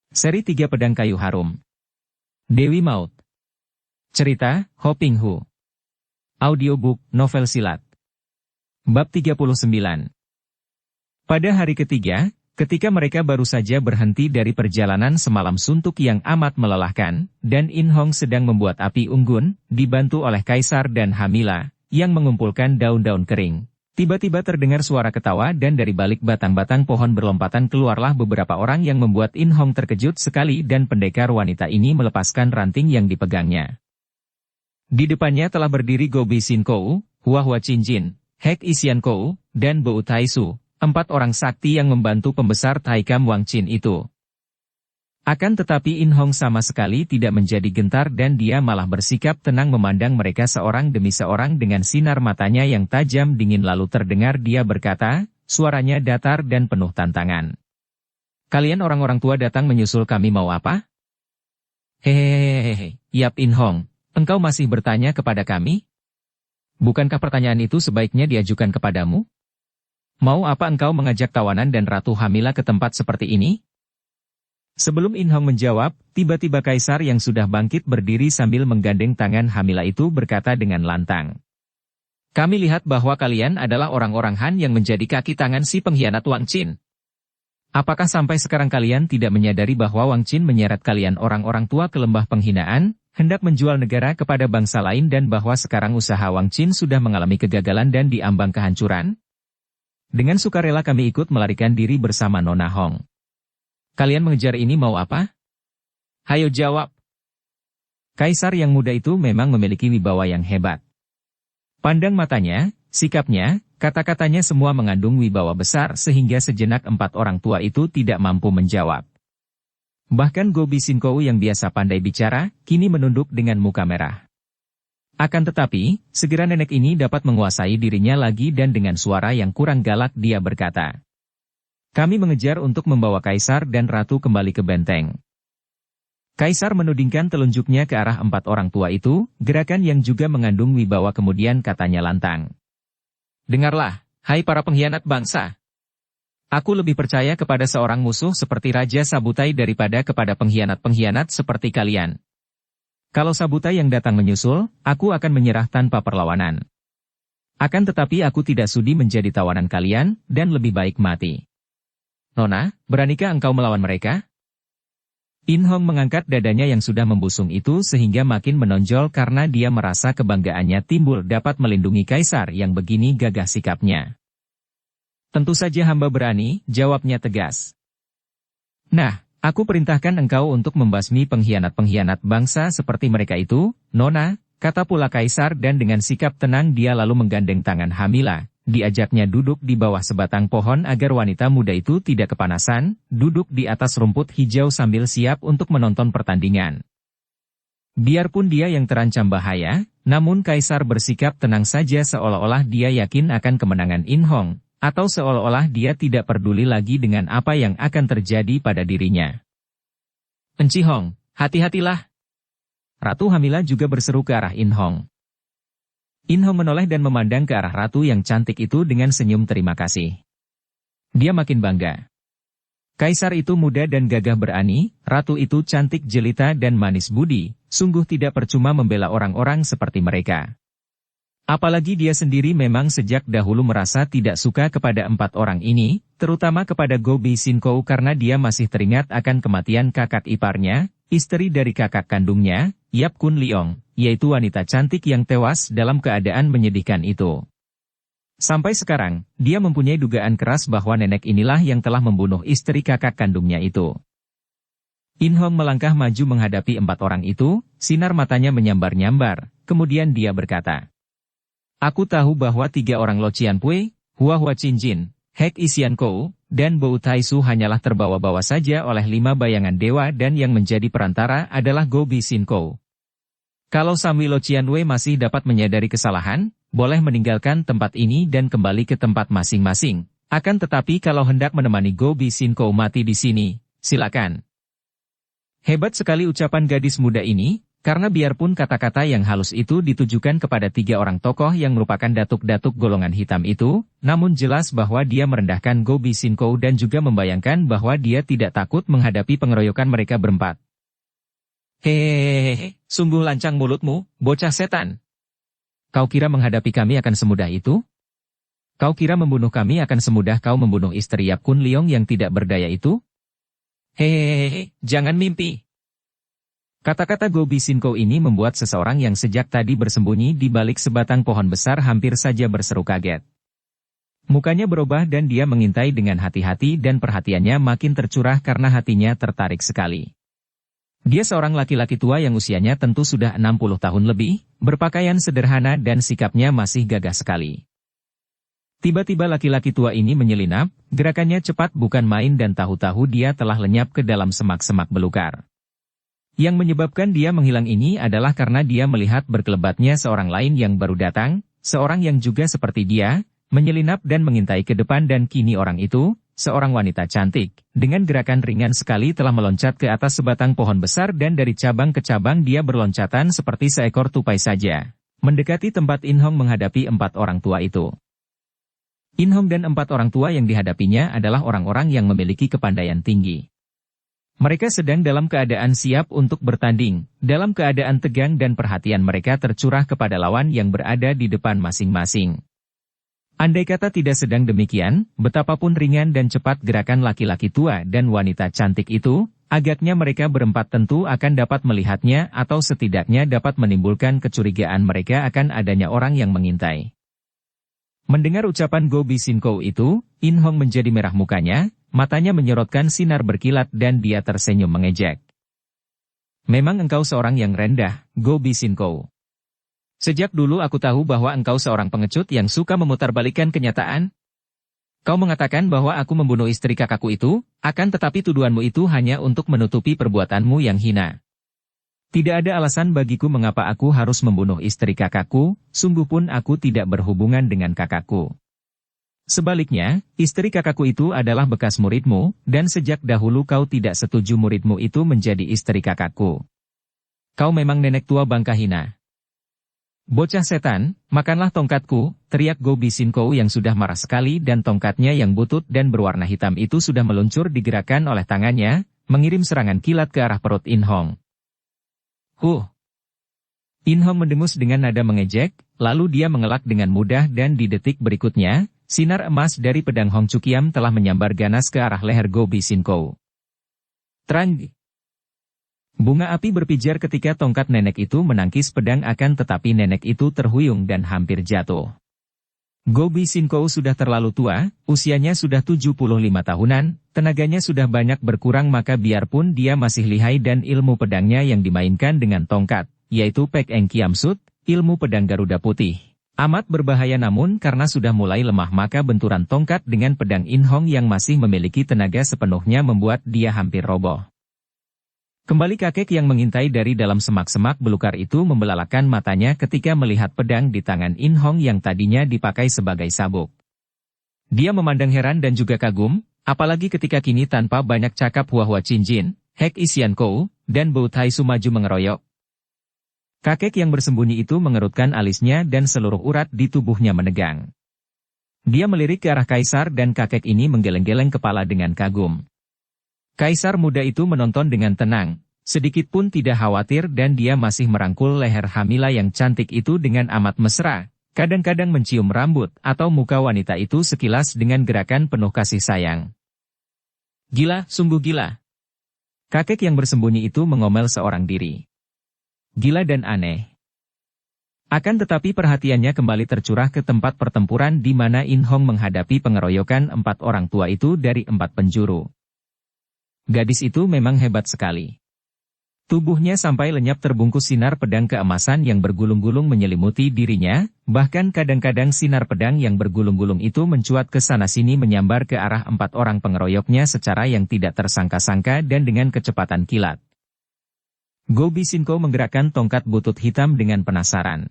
Seri 3 Pedang Kayu Harum. Dewi Maut. Cerita, Hoping Hu. Audiobook, novel silat. Bab 39. Pada hari ketiga, ketika mereka baru saja berhenti dari perjalanan semalam suntuk yang amat melelahkan, dan In Hong sedang membuat api unggun, dibantu oleh Kaisar dan Hamila, yang mengumpulkan daun-daun kering. Tiba-tiba terdengar suara ketawa dan dari balik batang-batang pohon berlompatan keluarlah beberapa orang yang membuat In Hong terkejut sekali dan pendekar wanita ini melepaskan ranting yang dipegangnya. Di depannya telah berdiri Go Bi Sin Kou, Hua Hua Chin Jin, Hek Isian Kou, dan Bo Tai Su, 4 orang sakti yang membantu pembesar Taikam Wang Chin itu. Akan tetapi In Hong sama sekali tidak menjadi gentar dan dia malah bersikap tenang memandang mereka seorang demi seorang dengan sinar matanya yang tajam dingin lalu terdengar dia berkata, suaranya datar dan penuh tantangan. Kalian orang-orang tua datang menyusul kami mau apa? Hehehehe, Yap In Hong, engkau masih bertanya kepada kami? Bukankah pertanyaan itu sebaiknya diajukan kepadamu? Mau apa engkau mengajak tawanan dan Ratu Hamila ke tempat seperti ini? Sebelum In Hong menjawab, tiba-tiba Kaisar yang sudah bangkit berdiri sambil menggandeng tangan Hamila itu berkata dengan lantang. Kami lihat bahwa kalian adalah orang-orang Han yang menjadi kaki tangan si pengkhianat Wang Chin. Apakah sampai sekarang kalian tidak menyadari bahwa Wang Chin menyeret kalian orang-orang tua ke lembah penghinaan, hendak menjual negara kepada bangsa lain dan bahwa sekarang usaha Wang Chin sudah mengalami kegagalan dan diambang kehancuran? Dengan sukarela kami ikut melarikan diri bersama Nona Hong. Kalian mengejar ini mau apa? Hayo jawab. Kaisar yang muda itu memang memiliki wibawa yang hebat. Pandang matanya, sikapnya, kata-katanya semua mengandung wibawa besar sehingga sejenak 4 orang tua itu tidak mampu menjawab. Bahkan Go Bi Sin Kou yang biasa pandai bicara, kini menunduk dengan muka merah. Akan tetapi, segera nenek ini dapat menguasai dirinya lagi dan dengan suara yang kurang galak dia berkata. Kami mengejar untuk membawa Kaisar dan Ratu kembali ke benteng. Kaisar menudingkan telunjuknya ke arah 4 orang tua itu, gerakan yang juga mengandung wibawa kemudian katanya lantang. Dengarlah, hai para pengkhianat bangsa. Aku lebih percaya kepada seorang musuh seperti Raja Sabutai daripada kepada pengkhianat-pengkhianat seperti kalian. Kalau Sabutai yang datang menyusul, aku akan menyerah tanpa perlawanan. Akan tetapi aku tidak sudi menjadi tawanan kalian, dan lebih baik mati. Nona, beranikah engkau melawan mereka? In Hong mengangkat dadanya yang sudah membusung itu sehingga makin menonjol karena dia merasa kebanggaannya timbul dapat melindungi Kaisar yang begini gagah sikapnya. Tentu saja hamba berani, jawabnya tegas. Nah, aku perintahkan engkau untuk membasmi pengkhianat-pengkhianat bangsa seperti mereka itu, Nona, kata pula Kaisar dan dengan sikap tenang dia lalu menggandeng tangan Hamila. Diajaknya duduk di bawah sebatang pohon agar wanita muda itu tidak kepanasan, duduk di atas rumput hijau sambil siap untuk menonton pertandingan. Biarpun dia yang terancam bahaya, namun Kaisar bersikap tenang saja seolah-olah dia yakin akan kemenangan In Hong, atau seolah-olah dia tidak peduli lagi dengan apa yang akan terjadi pada dirinya. Enci Hong, hati-hatilah. Ratu Hamila juga berseru ke arah In Hong. In Hong menoleh dan memandang ke arah ratu yang cantik itu dengan senyum terima kasih. Dia makin bangga. Kaisar itu muda dan gagah berani, ratu itu cantik jelita dan manis budi, sungguh tidak percuma membela orang-orang seperti mereka. Apalagi dia sendiri memang sejak dahulu merasa tidak suka kepada 4 orang ini, terutama kepada Go Bi Sin Kou karena dia masih teringat akan kematian kakak iparnya, istri dari kakak kandungnya, Yap Kun Leong, yaitu wanita cantik yang tewas dalam keadaan menyedihkan itu. Sampai sekarang, dia mempunyai dugaan keras bahwa nenek inilah yang telah membunuh istri kakak kandungnya itu. In Hong melangkah maju menghadapi 4 orang itu, sinar matanya menyambar-nyambar, kemudian dia berkata. Aku tahu bahwa 3 orang Lo Cian Pui, Hua Hua Chin Jin, Hek Isian Kou, dan Bo Tai Su hanyalah terbawa-bawa saja oleh 5 bayangan dewa dan yang menjadi perantara adalah Go Bi Sin Kou. Kalau Samwi Lo Cian Wei masih dapat menyadari kesalahan, boleh meninggalkan tempat ini dan kembali ke tempat masing-masing. Akan tetapi kalau hendak menemani Go Bi Sin Kou mati di sini, silakan. Hebat sekali ucapan gadis muda ini, Karena biarpun kata-kata yang halus itu ditujukan kepada 3 orang tokoh yang merupakan datuk-datuk golongan hitam itu, namun jelas bahwa dia merendahkan Go Bisinkou dan juga membayangkan bahwa dia tidak takut menghadapi pengeroyokan mereka berempat. Hehehe, sungguh lancang mulutmu, bocah setan. Kau kira menghadapi kami akan semudah itu? Kau kira membunuh kami akan semudah kau membunuh istri Yap Kun Leong yang tidak berdaya itu? Hehehe, jangan mimpi. Kata-kata Go Bisinkou ini membuat seseorang yang sejak tadi bersembunyi di balik sebatang pohon besar hampir saja berseru kaget. Mukanya berubah dan dia mengintai dengan hati-hati dan perhatiannya makin tercurah karena hatinya tertarik sekali. Dia seorang laki-laki tua yang usianya tentu sudah 60 tahun lebih, berpakaian sederhana dan sikapnya masih gagah sekali. Tiba-tiba laki-laki tua ini menyelinap, gerakannya cepat bukan main dan tahu-tahu dia telah lenyap ke dalam semak-semak belukar. Yang menyebabkan dia menghilang ini adalah karena dia melihat berkelebatnya seorang lain yang baru datang, seorang yang juga seperti dia, menyelinap dan mengintai ke depan dan kini orang itu, seorang wanita cantik, dengan gerakan ringan sekali telah meloncat ke atas sebatang pohon besar dan dari cabang ke cabang dia berloncatan seperti seekor tupai saja, mendekati tempat In Hong menghadapi 4 orang tua itu. In Hong dan 4 orang tua yang dihadapinya adalah orang-orang yang memiliki kepandaian tinggi. Mereka sedang dalam keadaan siap untuk bertanding, dalam keadaan tegang dan perhatian mereka tercurah kepada lawan yang berada di depan masing-masing. Andai kata tidak sedang demikian, betapapun ringan dan cepat gerakan laki-laki tua dan wanita cantik itu, agaknya mereka berempat tentu akan dapat melihatnya atau setidaknya dapat menimbulkan kecurigaan mereka akan adanya orang yang mengintai. Mendengar ucapan Go Bisinkou itu, In Hong menjadi merah mukanya, matanya menyorotkan sinar berkilat dan dia tersenyum mengejek. Memang engkau seorang yang rendah, Go Bisinkou. Sejak dulu aku tahu bahwa engkau seorang pengecut yang suka memutarbalikkan kenyataan. Kau mengatakan bahwa aku membunuh istri kakakku itu, akan tetapi tuduhanmu itu hanya untuk menutupi perbuatanmu yang hina. Tidak ada alasan bagiku mengapa aku harus membunuh istri kakakku, sungguh pun aku tidak berhubungan dengan kakakku. Sebaliknya, istri kakakku itu adalah bekas muridmu, dan sejak dahulu kau tidak setuju muridmu itu menjadi istri kakakku. Kau memang nenek tua bangka hina. Bocah setan, makanlah tongkatku, teriak Go Bisinkou yang sudah marah sekali dan tongkatnya yang butut dan berwarna hitam itu sudah meluncur digerakkan oleh tangannya, mengirim serangan kilat ke arah perut In Hong. In Hong mendengus dengan nada mengejek, lalu dia mengelak dengan mudah dan di detik berikutnya, sinar emas dari pedang Hong Cukiam telah menyambar ganas ke arah leher Go Bisinkou. Trang! Bunga api berpijar ketika tongkat nenek itu menangkis pedang akan tetapi nenek itu terhuyung dan hampir jatuh. Go Bisinkou sudah terlalu tua, usianya sudah 75 tahunan, tenaganya sudah banyak berkurang maka biarpun dia masih lihai dan ilmu pedangnya yang dimainkan dengan tongkat, yaitu Pek Eng Kiam Sut, ilmu pedang Garuda Putih. Amat berbahaya namun karena sudah mulai lemah maka benturan tongkat dengan pedang In Hong yang masih memiliki tenaga sepenuhnya membuat dia hampir roboh. Kembali kakek yang mengintai dari dalam semak-semak belukar itu membelalakan matanya ketika melihat pedang di tangan In Hong yang tadinya dipakai sebagai sabuk. Dia memandang heran dan juga kagum, apalagi ketika kini tanpa banyak cakap Hua Chin-jin, Hek Isian Kou, dan Bo Tai Su maju mengeroyok. Kakek yang bersembunyi itu mengerutkan alisnya dan seluruh urat di tubuhnya menegang. Dia melirik ke arah kaisar dan kakek ini menggeleng-geleng kepala dengan kagum. Kaisar muda itu menonton dengan tenang, sedikit pun tidak khawatir dan dia masih merangkul leher Hamila yang cantik itu dengan amat mesra, kadang-kadang mencium rambut atau muka wanita itu sekilas dengan gerakan penuh kasih sayang. Gila, sungguh gila. Kakek yang bersembunyi itu mengomel seorang diri. Gila dan aneh. Akan tetapi perhatiannya kembali tercurah ke tempat pertempuran di mana In Hong menghadapi pengeroyokan 4 orang tua itu dari 4 penjuru. Gadis itu memang hebat sekali. Tubuhnya sampai lenyap terbungkus sinar pedang keemasan yang bergulung-gulung menyelimuti dirinya, bahkan kadang-kadang sinar pedang yang bergulung-gulung itu mencuat ke sana-sini menyambar ke arah 4 orang pengeroyoknya secara yang tidak tersangka-sangka dan dengan kecepatan kilat. Go Bisinkou menggerakkan tongkat butut hitam dengan penasaran.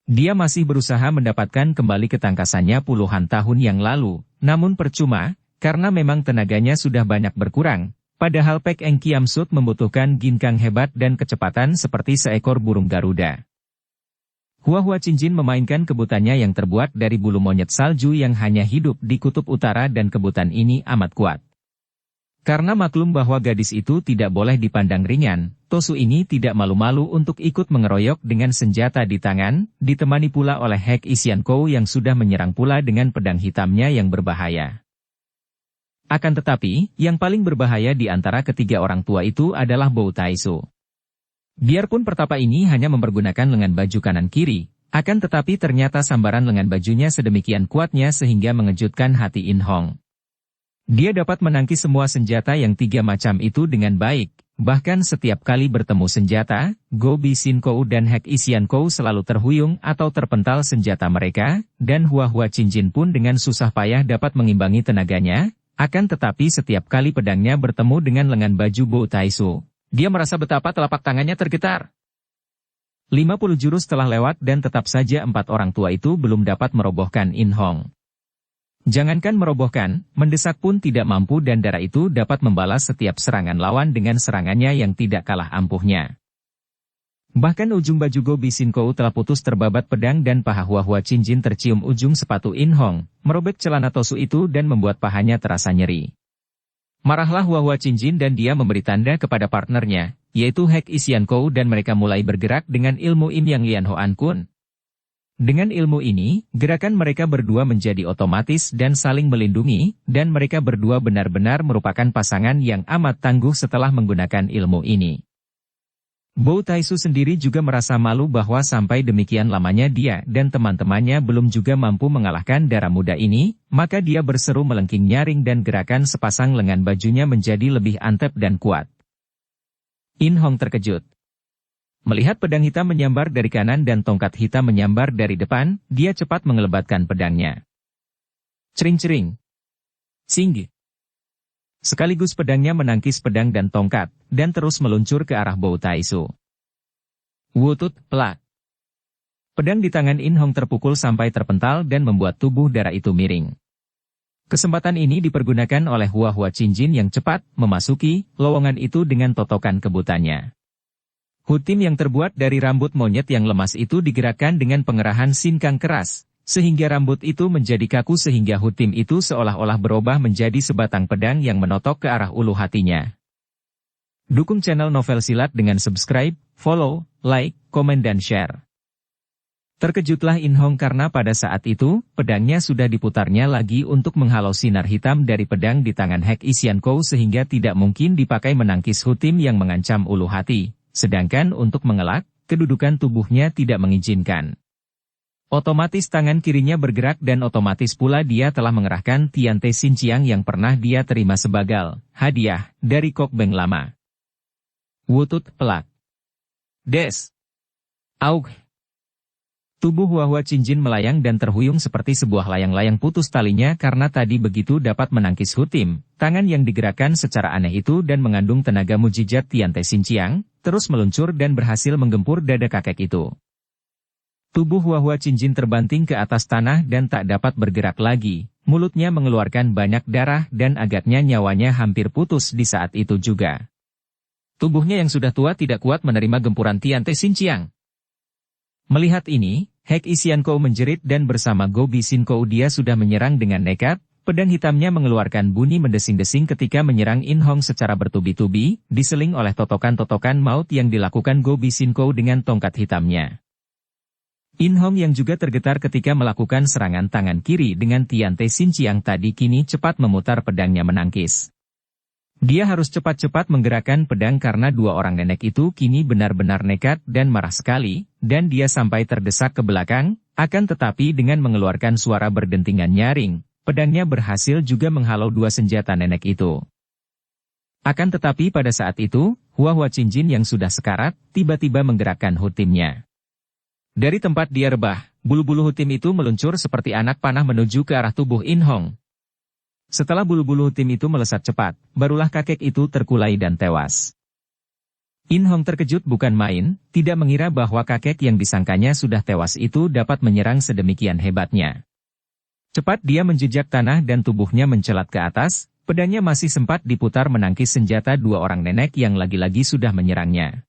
Dia masih berusaha mendapatkan kembali ketangkasannya puluhan tahun yang lalu, namun percuma, karena memang tenaganya sudah banyak berkurang, Padahal Pek Eng Kiam Sut membutuhkan ginkang hebat dan kecepatan seperti seekor burung Garuda. Hua Hua Qingjin memainkan kebutannya yang terbuat dari bulu monyet salju yang hanya hidup di kutub utara dan kebutan ini amat kuat. Karena maklum bahwa gadis itu tidak boleh dipandang ringan, Tosu ini tidak malu-malu untuk ikut mengeroyok dengan senjata di tangan, ditemani pula oleh Hek Isiankou yang sudah menyerang pula dengan pedang hitamnya yang berbahaya. Akan tetapi, yang paling berbahaya di antara ketiga orang tua itu adalah Bo Taisu. Biarpun pertapa ini hanya mempergunakan lengan baju kanan kiri, akan tetapi ternyata sambaran lengan bajunya sedemikian kuatnya sehingga mengejutkan hati In Hong. Dia dapat menangkis semua senjata yang tiga macam itu dengan baik, bahkan setiap kali bertemu senjata, Go Bi Sin Kou dan Hek Isiankou selalu terhuyung atau terpental senjata mereka, dan Hua Hua Qingjin pun dengan susah payah dapat mengimbangi tenaganya. Akan tetapi setiap kali pedangnya bertemu dengan lengan baju Bo Taisu, dia merasa betapa telapak tangannya tergetar. 50 jurus telah lewat dan tetap saja empat orang tua itu belum dapat merobohkan In Hong. Jangankan merobohkan, mendesak pun tidak mampu dan darah itu dapat membalas setiap serangan lawan dengan serangannya yang tidak kalah ampuhnya. Bahkan ujung baju Go Bi Sin Kou telah putus terbabat pedang dan paha Hua Hua Qingjin tercium ujung sepatu In Hong, merobek celana Tosu itu dan membuat pahanya terasa nyeri. Marahlah Hua Hua Qingjin dan dia memberi tanda kepada partnernya, yaitu Hek Isiankou dan mereka mulai bergerak dengan ilmu Im Yang Lian Hoan Kun. Dengan ilmu ini, gerakan mereka berdua menjadi otomatis dan saling melindungi, dan mereka berdua benar-benar merupakan pasangan yang amat tangguh setelah menggunakan ilmu ini. Bo Taisu sendiri juga merasa malu bahwa sampai demikian lamanya dia dan teman-temannya belum juga mampu mengalahkan darah muda ini, maka dia berseru melengking nyaring dan gerakan sepasang lengan bajunya menjadi lebih antep dan kuat. In Hong terkejut. Melihat pedang hitam menyambar dari kanan dan tongkat hitam menyambar dari depan, dia cepat mengelebatkan pedangnya. Cering-cering. Singgi. Sekaligus pedangnya menangkis pedang dan tongkat, dan terus meluncur ke arah Bo Taisu. Wutut, pelak. Pedang di tangan In Hong terpukul sampai terpental dan membuat tubuh darah itu miring. Kesempatan ini dipergunakan oleh Hua Hua Qingjin yang cepat memasuki lowongan itu dengan totokan kebutannya. Hutim yang terbuat dari rambut monyet yang lemas itu digerakkan dengan pengerahan sinkang keras, sehingga rambut itu menjadi kaku sehingga hutim itu seolah-olah berubah menjadi sebatang pedang yang menotok ke arah ulu hatinya. Dukung channel Novel Silat dengan subscribe, follow, like, komen dan share. Terkejutlah In Hong karena pada saat itu, pedangnya sudah diputarnya lagi untuk menghalau sinar hitam dari pedang di tangan Hek Isiankou sehingga tidak mungkin dipakai menangkis hutim yang mengancam ulu hati, sedangkan untuk mengelak, kedudukan tubuhnya tidak mengizinkan. Otomatis tangan kirinya bergerak dan otomatis pula dia telah mengerahkan Tiante Xinjiang yang pernah dia terima sebagai hadiah dari Kok Beng lama. Wutut, pelak. Des. Aug. Tubuh Hua Hua Qingjin melayang dan terhuyung seperti sebuah layang-layang putus talinya karena tadi begitu dapat menangkis hutim. Tangan yang digerakkan secara aneh itu dan mengandung tenaga mujizat Tiante Xinjiang, terus meluncur dan berhasil menggempur dada kakek itu. Tubuh Hua Hua Qingjin terbanting ke atas tanah dan tak dapat bergerak lagi, mulutnya mengeluarkan banyak darah dan agaknya nyawanya hampir putus di saat itu juga. Tubuhnya yang sudah tua tidak kuat menerima gempuran Tiante Xinjiang. Melihat ini, Hek Isiankou menjerit dan bersama Go Bi Sin Kou dia sudah menyerang dengan nekat, pedang hitamnya mengeluarkan bunyi mendesing-desing ketika menyerang In Hong secara bertubi-tubi, diseling oleh totokan-totokan maut yang dilakukan Go Bi Sin Kou dengan tongkat hitamnya. In Hong yang juga tergetar ketika melakukan serangan tangan kiri dengan Tiante Xinjiang tadi kini cepat memutar pedangnya menangkis. Dia harus cepat-cepat menggerakkan pedang karena dua orang nenek itu kini benar-benar nekat dan marah sekali, dan dia sampai terdesak ke belakang, akan tetapi dengan mengeluarkan suara berdentingan nyaring, pedangnya berhasil juga menghalau dua senjata nenek itu. Akan tetapi pada saat itu, Hua Hua Qingjin yang sudah sekarat, tiba-tiba menggerakkan hutimnya. Dari tempat dia rebah, bulu-bulu hutim itu meluncur seperti anak panah menuju ke arah tubuh In Hong. Setelah bulu-bulu hutim itu melesat cepat, barulah kakek itu terkulai dan tewas. In Hong terkejut bukan main, tidak mengira bahwa kakek yang disangkanya sudah tewas itu dapat menyerang sedemikian hebatnya. Cepat dia menjejak tanah dan tubuhnya mencelat ke atas, Pedangnya masih sempat diputar menangkis senjata dua orang nenek yang lagi-lagi sudah menyerangnya.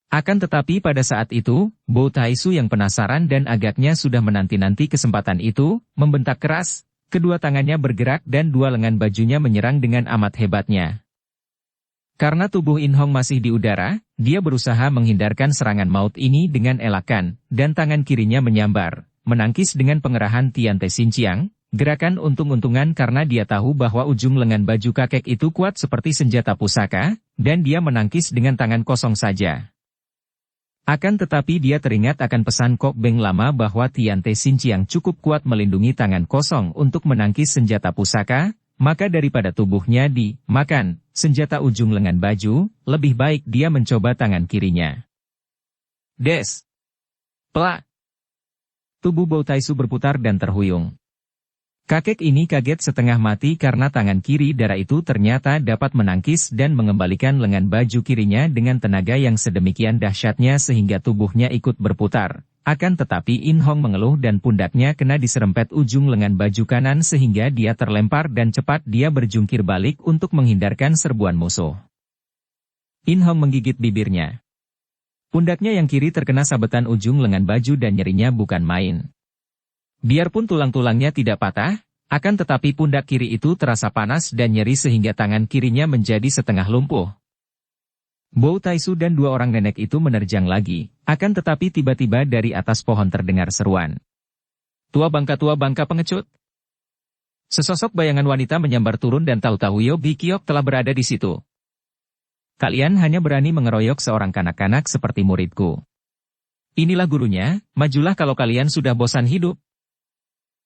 Akan tetapi pada saat itu, Bo Taisu yang penasaran dan agaknya sudah menanti-nanti kesempatan itu, membentak keras, kedua tangannya bergerak dan dua lengan bajunya menyerang dengan amat hebatnya. Karena tubuh In Hong masih di udara, dia berusaha menghindarkan serangan maut ini dengan elakan, dan tangan kirinya menyambar, menangkis dengan pengerahan Tian Te Sin Chiang. Gerakan untung-untungan karena dia tahu bahwa ujung lengan baju kakek itu kuat seperti senjata pusaka, dan dia menangkis dengan tangan kosong saja. Akan tetapi dia teringat akan pesan Kok Beng lama bahwa Tian Te Sin Chiang cukup kuat melindungi tangan kosong untuk menangkis senjata pusaka, maka daripada tubuhnya dimakan senjata ujung lengan baju, lebih baik dia mencoba tangan kirinya. Des! Plak! Tubuh Bo Taisu berputar dan terhuyung. Kakek ini kaget setengah mati karena tangan kiri darah itu ternyata dapat menangkis dan mengembalikan lengan baju kirinya dengan tenaga yang sedemikian dahsyatnya sehingga tubuhnya ikut berputar. Akan tetapi In Hong mengeluh dan pundaknya kena diserempet ujung lengan baju kanan sehingga dia terlempar dan cepat dia berjungkir balik untuk menghindarkan serbuan musuh. In Hong menggigit bibirnya. Pundaknya yang kiri terkena sabetan ujung lengan baju dan nyerinya bukan main. Biarpun tulang-tulangnya tidak patah, akan tetapi pundak kiri itu terasa panas dan nyeri sehingga tangan kirinya menjadi setengah lumpuh. Bo Taisu dan dua orang nenek itu menerjang lagi, akan tetapi tiba-tiba dari atas pohon terdengar seruan. Tua bangka pengecut. Sesosok bayangan wanita menyambar turun dan tahu-tahu Yo Bi Kiok telah berada di situ. Kalian hanya berani mengeroyok seorang kanak-kanak seperti muridku. Inilah gurunya, majulah kalau kalian sudah bosan hidup.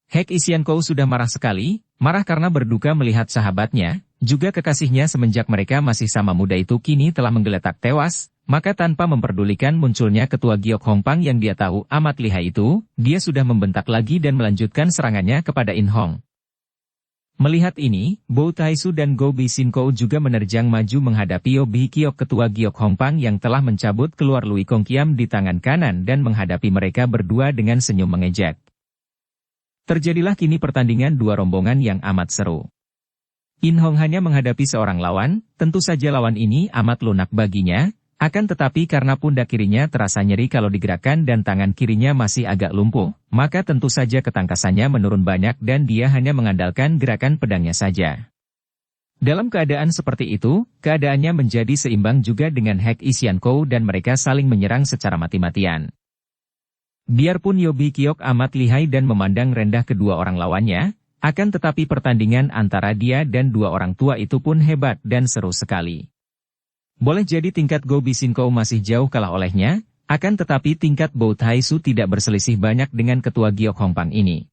Hek Isian Kou sudah marah sekali, marah karena berduka melihat sahabatnya, juga kekasihnya semenjak mereka masih sama muda itu kini telah menggeletak tewas, maka tanpa memperdulikan munculnya ketua Giok Hongpang yang dia tahu amat lihai itu, dia sudah membentak lagi dan melanjutkan serangannya kepada In Hong. Melihat ini, Bo Taisu dan Go Bi Sin Kou juga menerjang maju menghadapi Yo Bi Kiok ketua Giok Hongpang yang telah mencabut keluar Lui Kong Kiam di tangan kanan dan menghadapi mereka berdua dengan senyum mengejek. Terjadilah kini pertandingan dua rombongan yang amat seru. In Hong hanya menghadapi seorang lawan, tentu saja lawan ini amat lunak baginya, akan tetapi karena pundak kirinya terasa nyeri kalau digerakkan dan tangan kirinya masih agak lumpuh, maka tentu saja ketangkasannya menurun banyak dan dia hanya mengandalkan gerakan pedangnya saja. Dalam keadaan seperti itu, keadaannya menjadi seimbang juga dengan Hek Isian Kou dan mereka saling menyerang secara mati-matian. Biarpun Yo Bi Kiok amat lihai dan memandang rendah kedua orang lawannya, akan tetapi pertandingan antara dia dan dua orang tua itu pun hebat dan seru sekali. Boleh jadi tingkat Go Bi Sin Kou masih jauh kalah olehnya, akan tetapi tingkat Bo Taisu tidak berselisih banyak dengan ketua Giok Hongpang ini.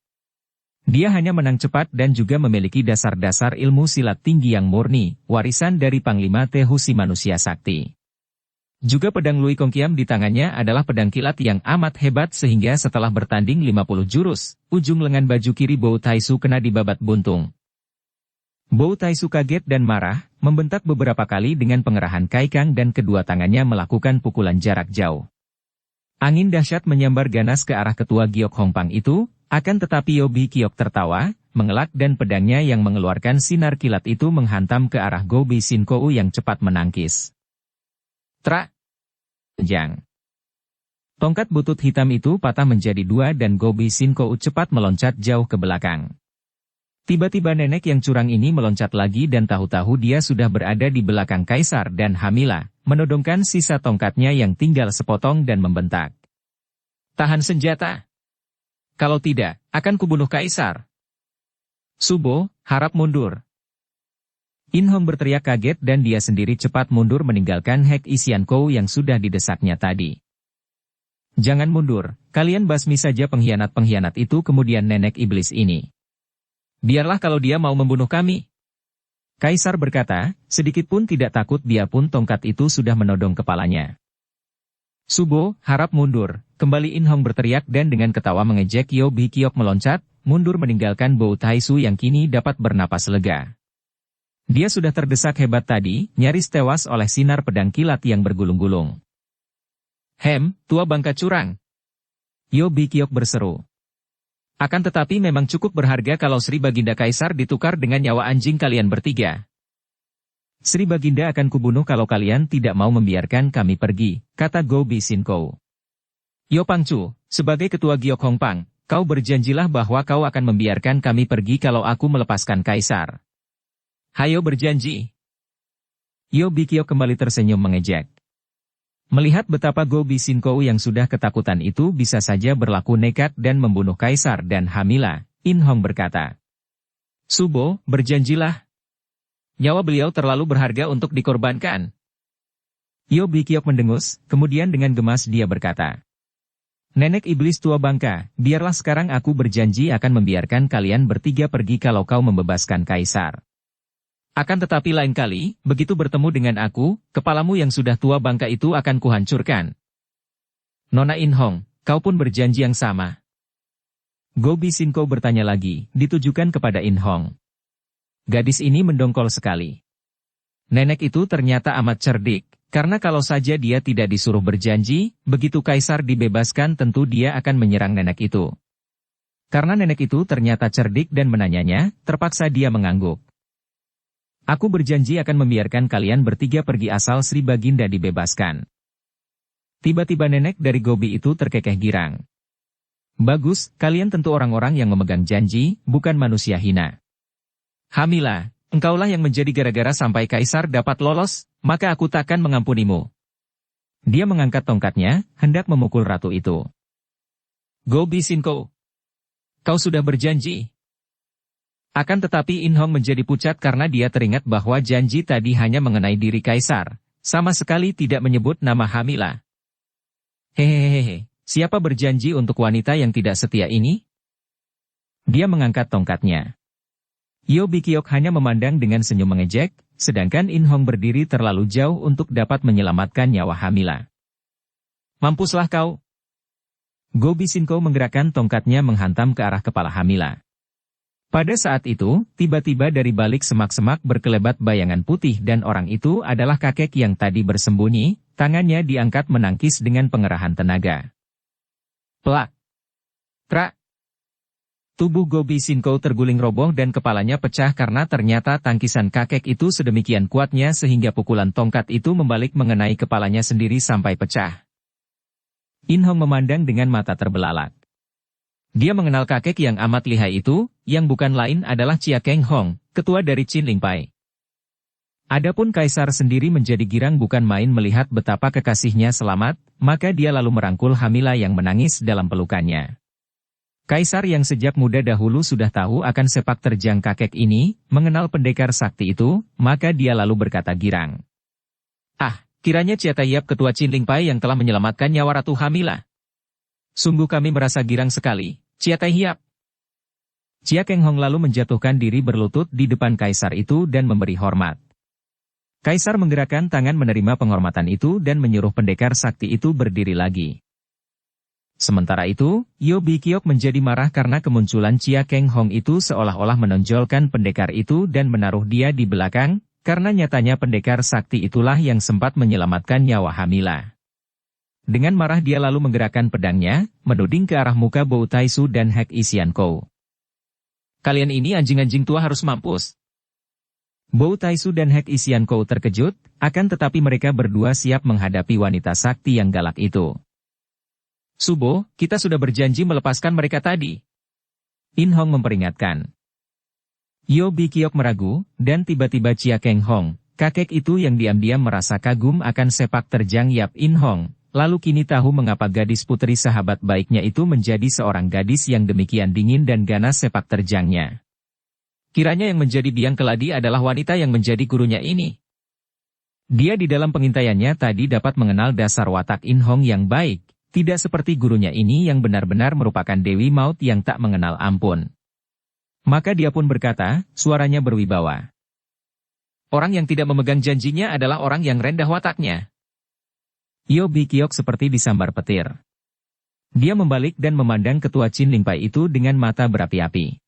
Dia hanya menang cepat dan juga memiliki dasar-dasar ilmu silat tinggi yang murni, warisan dari Panglima Tehu si manusia sakti. Juga pedang Lui Kong Kiam di tangannya adalah pedang kilat yang amat hebat sehingga setelah bertanding 50 jurus, ujung lengan baju kiri Bo Taisu kena dibabat buntung. Bo Taisu kaget dan marah, membentak beberapa kali dengan pengerahan kaikang dan kedua tangannya melakukan pukulan jarak jauh. Angin dahsyat menyambar ganas ke arah ketua Giok Hongpang itu, akan tetapi Yo Bi Kiok tertawa, mengelak dan pedangnya yang mengeluarkan sinar kilat itu menghantam ke arah Go Bi Sin Kou yang cepat menangkis. Trak! Jang. Tongkat butut hitam itu patah menjadi dua dan Go Bi Sin Kou cepat meloncat jauh ke belakang. Tiba-tiba nenek yang curang ini meloncat lagi dan tahu-tahu dia sudah berada di belakang Kaisar dan Hamila, menodongkan sisa tongkatnya yang tinggal sepotong dan membentak. Tahan senjata! Kalau tidak, akan kubunuh Kaisar. Subo, harap mundur. In Hong berteriak kaget dan dia sendiri cepat mundur meninggalkan Hek Isian Kou yang sudah didesaknya tadi. Jangan mundur, kalian basmi saja pengkhianat-pengkhianat itu kemudian nenek iblis ini. Biarlah kalau dia mau membunuh kami. Kaisar berkata, sedikit pun tidak takut dia pun tongkat itu sudah menodong kepalanya. Subo, harap mundur, kembali In Hong berteriak dan dengan ketawa mengejek Yo Bi Kiok meloncat, mundur meninggalkan Bo Taisu yang kini dapat bernapas lega. Dia sudah terdesak hebat tadi, nyaris tewas oleh sinar pedang kilat yang bergulung-gulung. Tua bangka curang! Yo Bi Kiok berseru. Akan tetapi memang cukup berharga kalau Sri Baginda Kaisar ditukar dengan nyawa anjing kalian bertiga. Sri Baginda akan kubunuh kalau kalian tidak mau membiarkan kami pergi, kata Go Bi Sin Ko. Yo Pangcu, sebagai ketua Giok Hong Pang, kau berjanjilah bahwa kau akan membiarkan kami pergi kalau aku melepaskan Kaisar. Hayo berjanji. Yo Bi Kiok kembali tersenyum mengejek. Melihat betapa Go Bi Sin Ko yang sudah ketakutan itu bisa saja berlaku nekat dan membunuh Kaisar dan Hamila, In Hong berkata. Subo, berjanjilah. Nyawa beliau terlalu berharga untuk dikorbankan. Yo Bi Kiok mendengus, kemudian dengan gemas dia berkata. Nenek iblis tua bangka, biarlah sekarang aku berjanji akan membiarkan kalian bertiga pergi kalau kau membebaskan Kaisar. Akan tetapi lain kali, begitu bertemu dengan aku, kepalamu yang sudah tua bangka itu akan kuhancurkan. Nona In Hong, kau pun berjanji yang sama. Go Bi Sin Ko bertanya lagi, ditujukan kepada In Hong. Gadis ini mendongkol sekali. Nenek itu ternyata amat cerdik, karena kalau saja dia tidak disuruh berjanji, begitu Kaisar dibebaskan tentu dia akan menyerang nenek itu. Karena nenek itu ternyata cerdik dan menanyanya, terpaksa dia mengangguk. Aku berjanji akan membiarkan kalian bertiga pergi asal Sri Baginda dibebaskan. Tiba-tiba nenek dari Gobi itu terkekeh girang. Bagus, kalian tentu orang-orang yang memegang janji, bukan manusia hina. Hamila, engkaulah yang menjadi gara-gara sampai Kaisar dapat lolos, maka aku takkan mengampunimu. Dia mengangkat tongkatnya, hendak memukul ratu itu. Gobi Sin Ko, kau sudah berjanji. Akan tetapi In Hong menjadi pucat karena dia teringat bahwa janji tadi hanya mengenai diri Kaisar, sama sekali tidak menyebut nama Hamila. Hehehehe, siapa berjanji untuk wanita yang tidak setia ini? Dia mengangkat tongkatnya. Yo Bi Kiok hanya memandang dengan senyum mengejek, sedangkan In Hong berdiri terlalu jauh untuk dapat menyelamatkan nyawa Hamila. Mampuslah kau! Go Bi Sin Ko menggerakkan tongkatnya menghantam ke arah kepala Hamila. Pada saat itu, tiba-tiba dari balik semak-semak berkelebat bayangan putih dan orang itu adalah kakek yang tadi bersembunyi, tangannya diangkat menangkis dengan pengerahan tenaga. Plak! Krak! Tubuh Go Bi Sin Ko terguling roboh dan kepalanya pecah karena ternyata tangkisan kakek itu sedemikian kuatnya sehingga pukulan tongkat itu membalik mengenai kepalanya sendiri sampai pecah. In Hong memandang dengan mata terbelalak. Dia mengenal kakek yang amat lihai itu, yang bukan lain adalah Chia Keng Hong, ketua dari Chin Ling Pai. Adapun Kaisar sendiri menjadi girang bukan main melihat betapa kekasihnya selamat, maka dia lalu merangkul Hamila yang menangis dalam pelukannya. Kaisar yang sejak muda dahulu sudah tahu akan sepak terjang kakek ini, mengenal pendekar sakti itu, maka dia lalu berkata girang. Ah, kiranya Chia Taiyap ketua Chin Ling Pai yang telah menyelamatkan nyawa Ratu Hamila. Sungguh kami merasa girang sekali. Chia Taiyap. Chia Keng Hong lalu menjatuhkan diri berlutut di depan Kaisar itu dan memberi hormat. Kaisar menggerakkan tangan menerima penghormatan itu dan menyuruh pendekar sakti itu berdiri lagi. Sementara itu, Yo Bi Kiok menjadi marah karena kemunculan Chia Keng Hong itu seolah-olah menonjolkan pendekar itu dan menaruh dia di belakang, karena nyatanya pendekar sakti itulah yang sempat menyelamatkan nyawa Hamila. Dengan marah dia lalu menggerakkan pedangnya, menuding ke arah muka Bo Tai Su dan Hek Isian Kou. Kalian ini anjing-anjing tua harus mampus. Bo Tai Su dan Hek Isian Kou terkejut, akan tetapi mereka berdua siap menghadapi wanita sakti yang galak itu. Subo, kita sudah berjanji melepaskan mereka tadi. In Hong memperingatkan. Yo Bi Kiok meragu, dan tiba-tiba Chia Keng Hong, kakek itu yang diam-diam merasa kagum akan sepak terjang Yap In Hong. Lalu kini tahu mengapa gadis putri sahabat baiknya itu menjadi seorang gadis yang demikian dingin dan ganas sepak terjangnya. Kiranya yang menjadi biang keladi adalah wanita yang menjadi gurunya ini. Dia di dalam pengintaiannya tadi dapat mengenal dasar watak In Hong yang baik, tidak seperti gurunya ini yang benar-benar merupakan Dewi Maut yang tak mengenal ampun. Maka dia pun berkata, suaranya berwibawa. Orang yang tidak memegang janjinya adalah orang yang rendah wataknya. Yo Bi Kiok seperti disambar petir. Dia membalik dan memandang ketua Chin Ling Pai itu dengan mata berapi-api.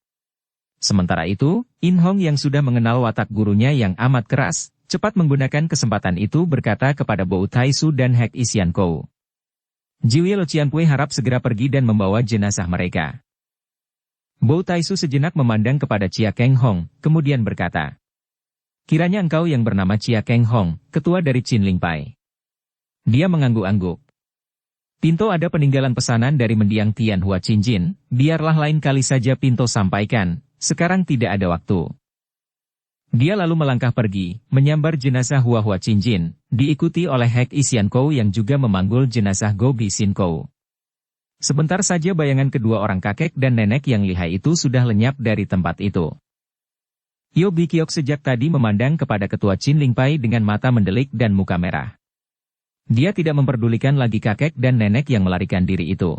Sementara itu, In Hong yang sudah mengenal watak gurunya yang amat keras, cepat menggunakan kesempatan itu berkata kepada Bo Tai Su dan Hek Isian Kou. Jiwie Lo Cian Pui harap segera pergi dan membawa jenazah mereka. Bo Taisu sejenak memandang kepada Chia Keng Hong, kemudian berkata, "Kiranya engkau yang bernama Chia Keng Hong, ketua dari Chin Ling Pai." Dia mengangguk-angguk. "Pinto ada peninggalan pesanan dari mendiang Tian Hua Chin Jin, biarlah lain kali saja Pinto sampaikan, sekarang tidak ada waktu." Dia lalu melangkah pergi, menyambar jenazah Hua Hua Chin Jin, diikuti oleh Hek Isian Kou yang juga memanggul jenazah Go Bi Sin Kou. Sebentar saja bayangan kedua orang kakek dan nenek yang lihai itu sudah lenyap dari tempat itu. Yo Bi Kiok sejak tadi memandang kepada ketua Chin Ling Pai dengan mata mendelik dan muka merah. Dia tidak memperdulikan lagi kakek dan nenek yang melarikan diri itu.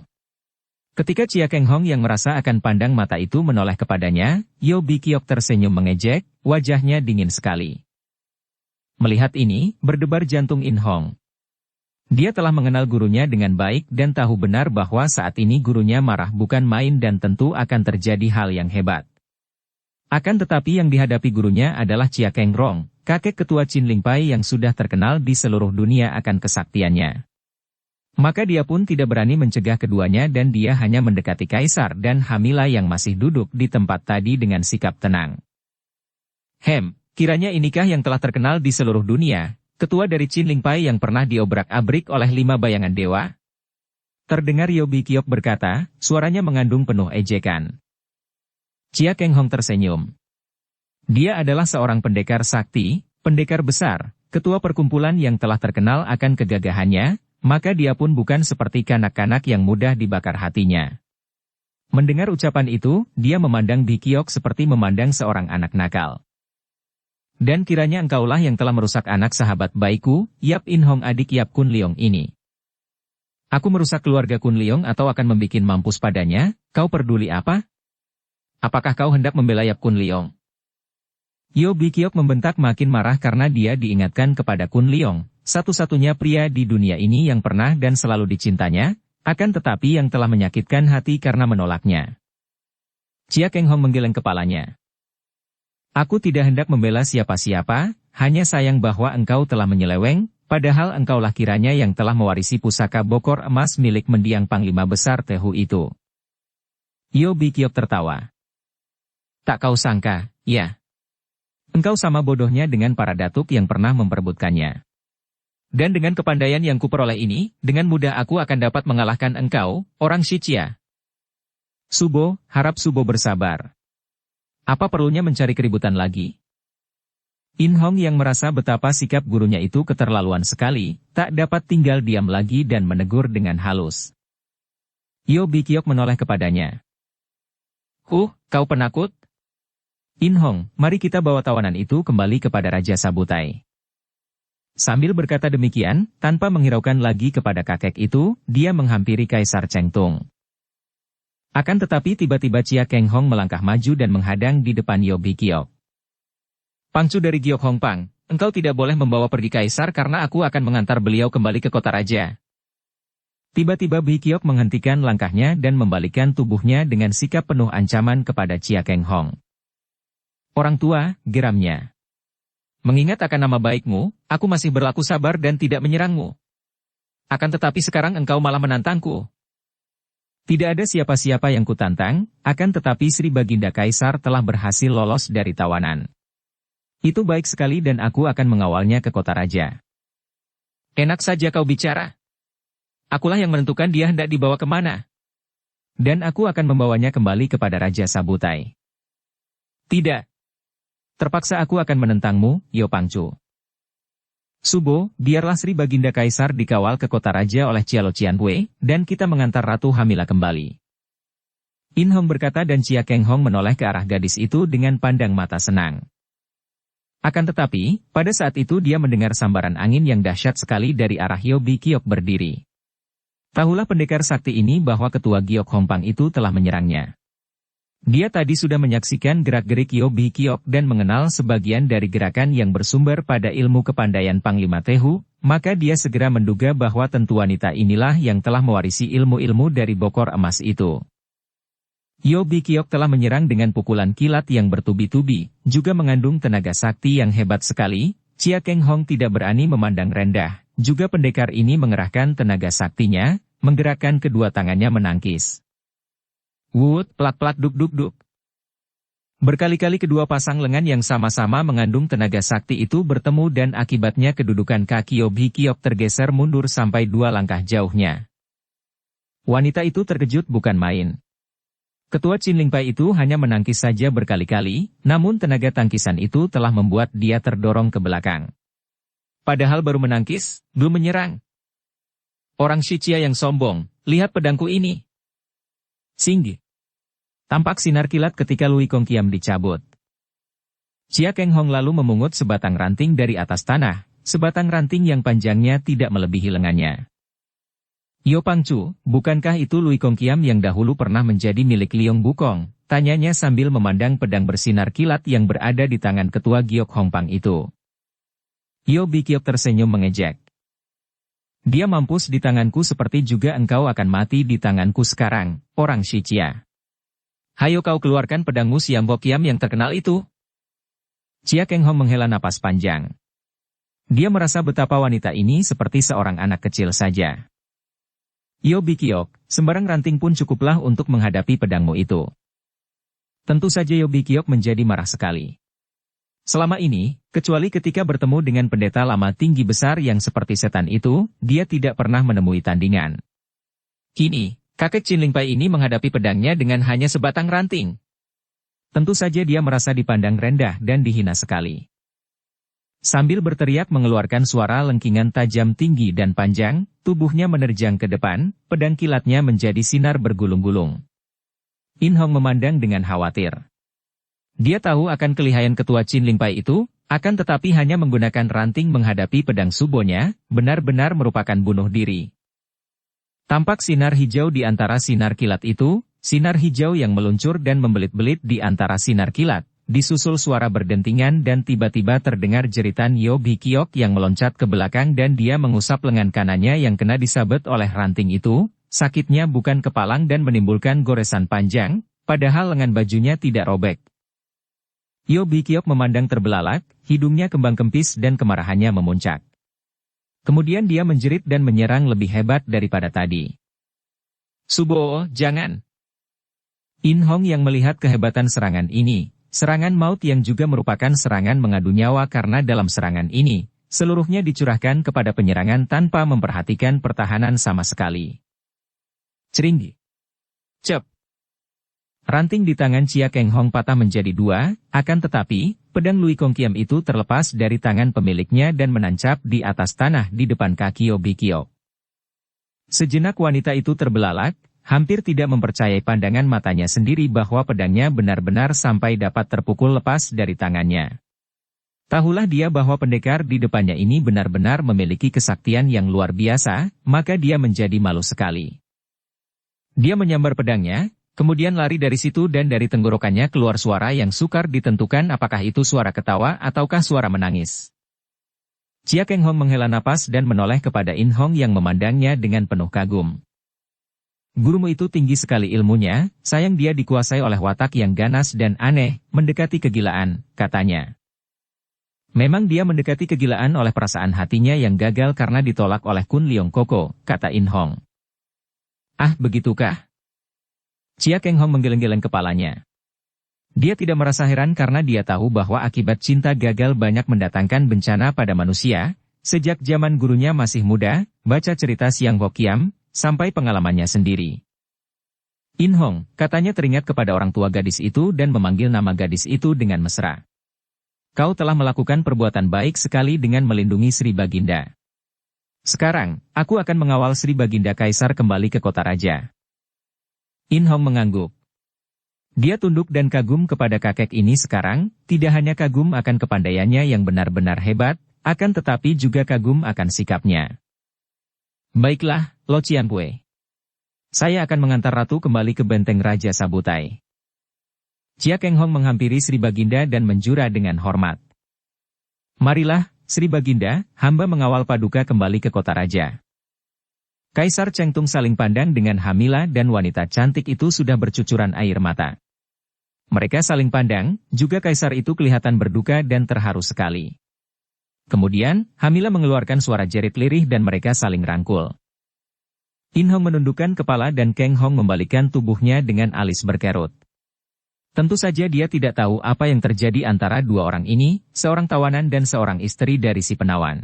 Ketika Chia Keng Hong yang merasa akan pandang mata itu menoleh kepadanya, Yo Bi Kiok tersenyum mengejek, wajahnya dingin sekali. Melihat ini, berdebar jantung In Hong. Dia telah mengenal gurunya dengan baik dan tahu benar bahwa saat ini gurunya marah bukan main dan tentu akan terjadi hal yang hebat. Akan tetapi yang dihadapi gurunya adalah Chia Keng Rong, kakek ketua Chin Ling Pai yang sudah terkenal di seluruh dunia akan kesaktiannya. Maka dia pun tidak berani mencegah keduanya dan dia hanya mendekati Kaisar dan Hamila yang masih duduk di tempat tadi dengan sikap tenang. Kiranya inikah yang telah terkenal di seluruh dunia? Ketua dari Chin Ling Pai yang pernah diobrak-abrik oleh 5 bayangan dewa? Terdengar Yo Bi Kiok berkata, suaranya mengandung penuh ejekan. Chia Keng Hong tersenyum. Dia adalah seorang pendekar sakti, pendekar besar, ketua perkumpulan yang telah terkenal akan kegagahannya, maka dia pun bukan seperti kanak-kanak yang mudah dibakar hatinya. Mendengar ucapan itu, dia memandang Bi Kiok seperti memandang seorang anak nakal. Dan kiranya engkaulah yang telah merusak anak sahabat baikku, Yap In Hong adik Yap Kun Leong ini. Aku merusak keluarga Kun Leong atau akan membikin mampus padanya, kau peduli apa? Apakah kau hendak membela Yap Kun Leong? Yo Bi Kiok membentak makin marah karena dia diingatkan kepada Kun Leong, satu-satunya pria di dunia ini yang pernah dan selalu dicintanya, akan tetapi yang telah menyakitkan hati karena menolaknya. Chia Keng Hong menggeleng kepalanya. Aku tidak hendak membela siapa-siapa, hanya sayang bahwa engkau telah menyeleweng, padahal engkaulah kiranya yang telah mewarisi pusaka bokor emas milik mendiang Panglima Besar Tehu itu. Yo Bi Kiok tertawa. Tak kau sangka, ya. Engkau sama bodohnya dengan para datuk yang pernah memperebutkannya. Dan dengan kepandaian yang kuperoleh ini, dengan mudah aku akan dapat mengalahkan engkau, orang Shichia. Subo, harap Subo bersabar. Apa perlunya mencari keributan lagi? In Hong yang merasa betapa sikap gurunya itu keterlaluan sekali, tak dapat tinggal diam lagi dan menegur dengan halus. Yo Bi Kiok menoleh kepadanya. Kau penakut? In Hong, mari kita bawa tawanan itu kembali kepada Raja Sabutai. Sambil berkata demikian, tanpa menghiraukan lagi kepada kakek itu, dia menghampiri Kaisar Cheng Tung. Akan tetapi tiba-tiba Chia Keng Hong melangkah maju dan menghadang di depan Yo Bi Kiok. Pangcu dari Giok Hong Pang, engkau tidak boleh membawa pergi Kaisar karena aku akan mengantar beliau kembali ke kota raja. Tiba-tiba Bi Kiok menghentikan langkahnya dan membalikkan tubuhnya dengan sikap penuh ancaman kepada Chia Keng Hong. Orang tua, geramnya. Mengingat akan nama baikmu, aku masih berlaku sabar dan tidak menyerangmu. Akan tetapi sekarang engkau malah menantangku. Tidak ada siapa-siapa yang kutantang, akan tetapi Sri Baginda Kaisar telah berhasil lolos dari tawanan. Itu baik sekali dan aku akan mengawalnya ke kota raja. Enak saja kau bicara. Akulah yang menentukan dia hendak dibawa kemana. Dan aku akan membawanya kembali kepada Raja Sabutai. Tidak. Terpaksa aku akan menentangmu, Yo Pangcu. Subo, biarlah Sri Baginda Kaisar dikawal ke kota raja oleh Cialo Cianpue, dan kita mengantar Ratu Hamila kembali. In Hong berkata dan Chia Keng Hong menoleh ke arah gadis itu dengan pandang mata senang. Akan tetapi, pada saat itu dia mendengar sambaran angin yang dahsyat sekali dari arah Yo Bi Kiok berdiri. Tahulah pendekar sakti ini bahwa ketua Giok Hong Pang itu telah menyerangnya. Dia tadi sudah menyaksikan gerak-gerik Yo Bi Kiok dan mengenal sebagian dari gerakan yang bersumber pada ilmu kepandaian Panglima Tehu, maka dia segera menduga bahwa tentu wanita inilah yang telah mewarisi ilmu-ilmu dari bokor emas itu. Yo Bi Kiok telah menyerang dengan pukulan kilat yang bertubi-tubi, juga mengandung tenaga sakti yang hebat sekali. Chia Keng Hong tidak berani memandang rendah, juga pendekar ini mengerahkan tenaga saktinya, menggerakkan kedua tangannya menangkis. Wut, plak-plak duk-duk-duk. Berkali-kali kedua pasang lengan yang sama-sama mengandung tenaga sakti itu bertemu dan akibatnya kedudukan kaki Yo Bi-kiok tergeser mundur sampai 2 langkah jauhnya. Wanita itu terkejut bukan main. Ketua Qin Lingpai itu hanya menangkis saja berkali-kali, namun tenaga tangkisan itu telah membuat dia terdorong ke belakang. Padahal baru menangkis, belum menyerang. Orang Shichia yang sombong, lihat pedangku ini. Singgi. Tampak sinar kilat ketika Lui Kongqiam dicabut. Chia Keng Hong lalu memungut sebatang ranting dari atas tanah, sebatang ranting yang panjangnya tidak melebihi lengannya. Yo Pangcu, bukankah itu Lui Kongqiam yang dahulu pernah menjadi milik Liong Bukong? Tanyanya sambil memandang pedang bersinar kilat yang berada di tangan ketua Giok Hongpang itu. Yo Bi-kiok tersenyum mengejek. Dia mampus di tanganku seperti juga engkau akan mati di tanganku sekarang, orang Shichia. Hayo kau keluarkan pedangmu Siam Bokiam yang terkenal itu. Chia Keng Hong menghela napas panjang. Dia merasa betapa wanita ini seperti seorang anak kecil saja. Yo Bi-kiok, sembarang ranting pun cukuplah untuk menghadapi pedangmu itu. Tentu saja Yo Bi-kiok menjadi marah sekali. Selama ini, kecuali ketika bertemu dengan pendeta lama tinggi besar yang seperti setan itu, dia tidak pernah menemui tandingan. Kini, kakek Qin Lingpai ini menghadapi pedangnya dengan hanya sebatang ranting. Tentu saja dia merasa dipandang rendah dan dihina sekali. Sambil berteriak mengeluarkan suara lengkingan tajam tinggi dan panjang, tubuhnya menerjang ke depan, pedang kilatnya menjadi sinar bergulung-gulung. In Hong memandang dengan khawatir. Dia tahu akan kelihayan ketua Qin Lingpai itu, akan tetapi hanya menggunakan ranting menghadapi pedang subonya, benar-benar merupakan bunuh diri. Tampak sinar hijau di antara sinar kilat itu, sinar hijau yang meluncur dan membelit-belit di antara sinar kilat, disusul suara berdentingan dan tiba-tiba terdengar jeritan Yo Bi-kiok yang meloncat ke belakang dan dia mengusap lengan kanannya yang kena disabet oleh ranting itu, sakitnya bukan kepalang dan menimbulkan goresan panjang, padahal lengan bajunya tidak robek. Yo Bi-kiok memandang terbelalak, hidungnya kembang kempis dan kemarahannya memuncak. Kemudian dia menjerit dan menyerang lebih hebat daripada tadi. Subo, jangan! In Hong yang melihat kehebatan serangan ini, serangan maut yang juga merupakan serangan mengadu nyawa karena dalam serangan ini, seluruhnya dicurahkan kepada penyerangan tanpa memperhatikan pertahanan sama sekali. Ceringgi! Cep! Ranting di tangan Chia Keng Hong patah menjadi 2, akan tetapi, pedang Lui Kongqiam itu terlepas dari tangan pemiliknya dan menancap di atas tanah di depan kaki Yo Bi-kiok. Sejenak wanita itu terbelalak, hampir tidak mempercayai pandangan matanya sendiri bahwa pedangnya benar-benar sampai dapat terpukul lepas dari tangannya. Tahulah dia bahwa pendekar di depannya ini benar-benar memiliki kesaktian yang luar biasa, maka dia menjadi malu sekali. Dia menyambar pedangnya, kemudian lari dari situ dan dari tenggorokannya keluar suara yang sukar ditentukan apakah itu suara ketawa ataukah suara menangis. Chia Keng Hong menghela napas dan menoleh kepada In Hong yang memandangnya dengan penuh kagum. Gurumu itu tinggi sekali ilmunya, sayang dia dikuasai oleh watak yang ganas dan aneh, mendekati kegilaan, katanya. Memang dia mendekati kegilaan oleh perasaan hatinya yang gagal karena ditolak oleh Kun Leong Koko, kata In Hong. Ah, begitukah? Chia Keng Hong menggeleng-geleng kepalanya. Dia tidak merasa heran karena dia tahu bahwa akibat cinta gagal banyak mendatangkan bencana pada manusia, sejak zaman gurunya masih muda, baca cerita Siang Hokiam, sampai pengalamannya sendiri. In Hong, katanya teringat kepada orang tua gadis itu dan memanggil nama gadis itu dengan mesra. Kau telah melakukan perbuatan baik sekali dengan melindungi Sri Baginda. Sekarang, aku akan mengawal Sri Baginda Kaisar kembali ke kota raja. In Hong mengangguk. Dia tunduk dan kagum kepada kakek ini sekarang, tidak hanya kagum akan kepandaiannya yang benar-benar hebat, akan tetapi juga kagum akan sikapnya. Baiklah, Lo Cianpue. Saya akan mengantar ratu kembali ke benteng Raja Sabutai. Chia Keng Hong menghampiri Sri Baginda dan menjura dengan hormat. Marilah, Sri Baginda, hamba mengawal Paduka kembali ke kota raja. Kaisar Cheng Tung saling pandang dengan Hamila dan wanita cantik itu sudah bercucuran air mata. Mereka saling pandang, juga Kaisar itu kelihatan berduka dan terharu sekali. Kemudian, Hamila mengeluarkan suara jerit lirih dan mereka saling rangkul. In Hong menundukkan kepala dan Kang Hong membalikkan tubuhnya dengan alis berkerut. Tentu saja dia tidak tahu apa yang terjadi antara dua orang ini, seorang tawanan dan seorang istri dari si penawan.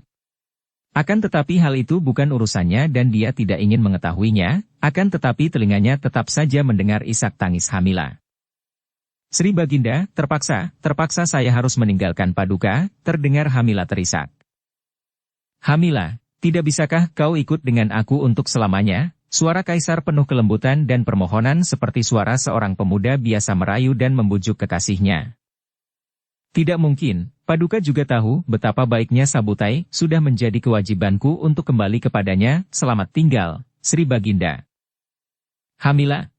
Akan tetapi hal itu bukan urusannya dan dia tidak ingin mengetahuinya, akan tetapi telinganya tetap saja mendengar isak tangis Hamila. Sri Baginda, terpaksa saya harus meninggalkan Paduka, terdengar Hamila terisak. Hamila, tidak bisakah kau ikut dengan aku untuk selamanya? Suara kaisar penuh kelembutan dan permohonan seperti suara seorang pemuda biasa merayu dan membujuk kekasihnya. Tidak mungkin, Paduka juga tahu betapa baiknya Sabutai, sudah menjadi kewajibanku untuk kembali kepadanya, selamat tinggal, Sri Baginda. Hamila,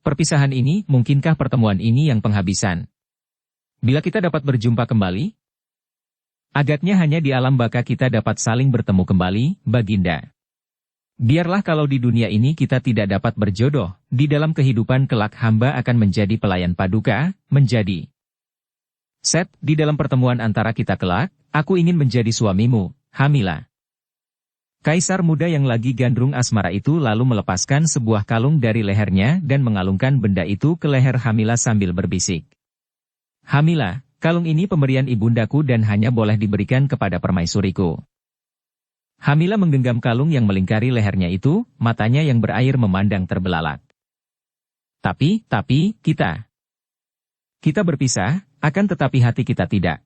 perpisahan ini, mungkinkah pertemuan ini yang penghabisan? Bila kita dapat berjumpa kembali? Agaknya hanya di alam baka kita dapat saling bertemu kembali, Baginda. Biarlah kalau di dunia ini kita tidak dapat berjodoh, di dalam kehidupan kelak hamba akan menjadi pelayan Paduka, menjadi. Di dalam pertemuan antara kita kelak, aku ingin menjadi suamimu, Hamila. Kaisar muda yang lagi gandrung asmara itu lalu melepaskan sebuah kalung dari lehernya dan mengalungkan benda itu ke leher Hamila sambil berbisik. Hamila, kalung ini pemberian ibundaku dan hanya boleh diberikan kepada permaisuriku. Hamila menggenggam kalung yang melingkari lehernya itu, matanya yang berair memandang terbelalak. Tapi, kita berpisah, akan tetapi hati kita tidak.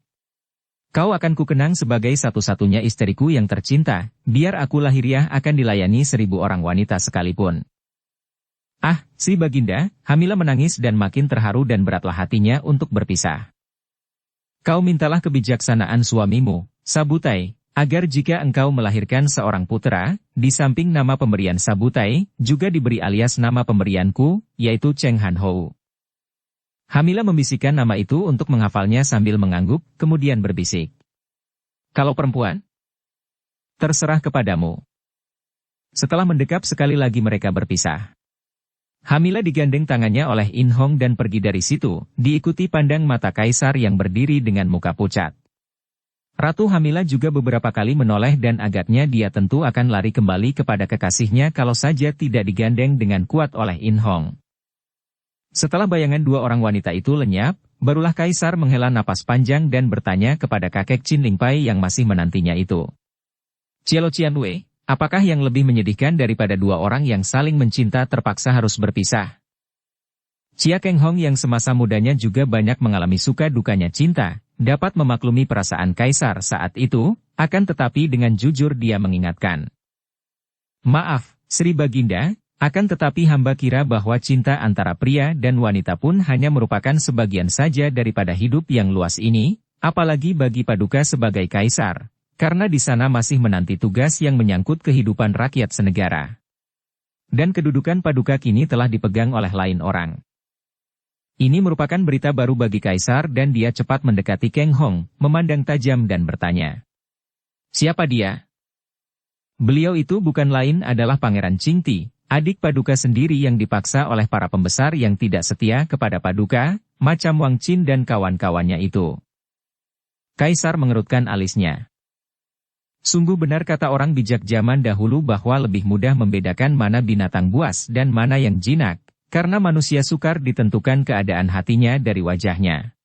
Kau akan kukenang sebagai satu-satunya istriku yang tercinta, biar aku lahiriah akan dilayani 1000 orang wanita sekalipun. Sri Baginda, Hamila menangis dan makin terharu dan beratlah hatinya untuk berpisah. Kau mintalah kebijaksanaan suamimu, Sabutai, agar jika engkau melahirkan seorang putra, di samping nama pemberian Sabutai, juga diberi alias nama pemberianku, yaitu Cheng Han Hou. Hamila membisikkan nama itu untuk menghafalnya sambil mengangguk, kemudian berbisik. Kalau perempuan? Terserah kepadamu. Setelah mendekap sekali lagi mereka berpisah. Hamila digandeng tangannya oleh In Hong dan pergi dari situ, diikuti pandang mata kaisar yang berdiri dengan muka pucat. Ratu Hamila juga beberapa kali menoleh dan agaknya dia tentu akan lari kembali kepada kekasihnya kalau saja tidak digandeng dengan kuat oleh In Hong. Setelah bayangan dua orang wanita itu lenyap, barulah kaisar menghela napas panjang dan bertanya kepada kakek Chin Ling Pai yang masih menantinya itu. Cielo Qianwei, apakah yang lebih menyedihkan daripada dua orang yang saling mencinta terpaksa harus berpisah? Chia Keng Hong yang semasa mudanya juga banyak mengalami suka dukanya cinta, dapat memaklumi perasaan kaisar saat itu, akan tetapi dengan jujur dia mengingatkan. Maaf, Sri Baginda, akan tetapi hamba kira bahwa cinta antara pria dan wanita pun hanya merupakan sebagian saja daripada hidup yang luas ini, apalagi bagi Paduka sebagai kaisar, karena di sana masih menanti tugas yang menyangkut kehidupan rakyat senegara. Dan kedudukan Paduka kini telah dipegang oleh lain orang. Ini merupakan berita baru bagi kaisar dan dia cepat mendekati Keng Hong, memandang tajam dan bertanya. Siapa dia? Beliau itu bukan lain adalah Pangeran Qingti, adik Paduka sendiri yang dipaksa oleh para pembesar yang tidak setia kepada Paduka, macam Wang Qin dan kawan-kawannya itu. Kaisar mengerutkan alisnya. Sungguh benar kata orang bijak zaman dahulu bahwa lebih mudah membedakan mana binatang buas dan mana yang jinak. Karena manusia sukar ditentukan keadaan hatinya dari wajahnya.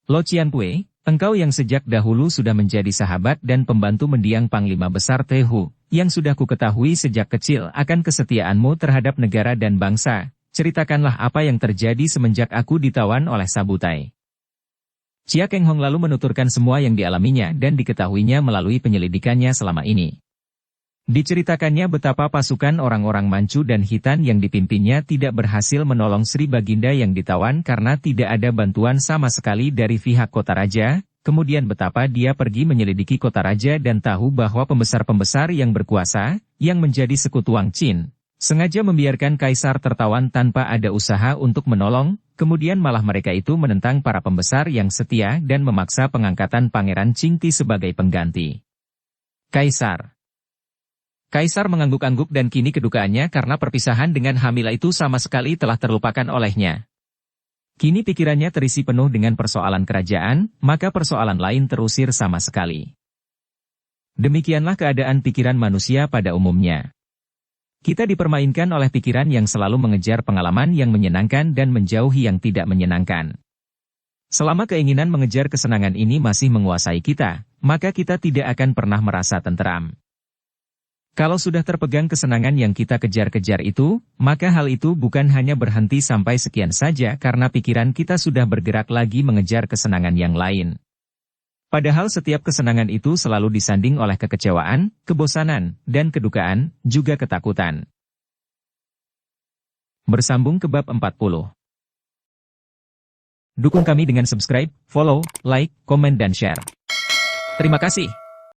Lo Qianpui, engkau yang sejak dahulu sudah menjadi sahabat dan pembantu mendiang Panglima Besar Tehu, yang sudah kuketahui sejak kecil akan kesetiaanmu terhadap negara dan bangsa, ceritakanlah apa yang terjadi semenjak aku ditawan oleh Sabutai. Chia Keng Hong lalu menuturkan semua yang dialaminya dan diketahuinya melalui penyelidikannya selama ini. Diceritakannya betapa pasukan orang-orang Manchu dan Hitan yang dipimpinnya tidak berhasil menolong Sri Baginda yang ditawan karena tidak ada bantuan sama sekali dari pihak kota raja, kemudian betapa dia pergi menyelidiki kota raja dan tahu bahwa pembesar-pembesar yang berkuasa, yang menjadi sekutu Wang Qin, sengaja membiarkan kaisar tertawan tanpa ada usaha untuk menolong, kemudian malah mereka itu menentang para pembesar yang setia dan memaksa pengangkatan Pangeran Qingti sebagai pengganti. Kaisar mengangguk-angguk dan kini kedukaannya karena perpisahan dengan Hamila itu sama sekali telah terlupakan olehnya. Kini pikirannya terisi penuh dengan persoalan kerajaan, maka persoalan lain terusir sama sekali. Demikianlah keadaan pikiran manusia pada umumnya. Kita dipermainkan oleh pikiran yang selalu mengejar pengalaman yang menyenangkan dan menjauhi yang tidak menyenangkan. Selama keinginan mengejar kesenangan ini masih menguasai kita, maka kita tidak akan pernah merasa tenteram. Kalau sudah terpegang kesenangan yang kita kejar-kejar itu, maka hal itu bukan hanya berhenti sampai sekian saja karena pikiran kita sudah bergerak lagi mengejar kesenangan yang lain. Padahal setiap kesenangan itu selalu disanding oleh kekecewaan, kebosanan, dan kedukaan, juga ketakutan. Bersambung ke bab 40. Dukung kami dengan subscribe, follow, like, komen dan share. Terima kasih.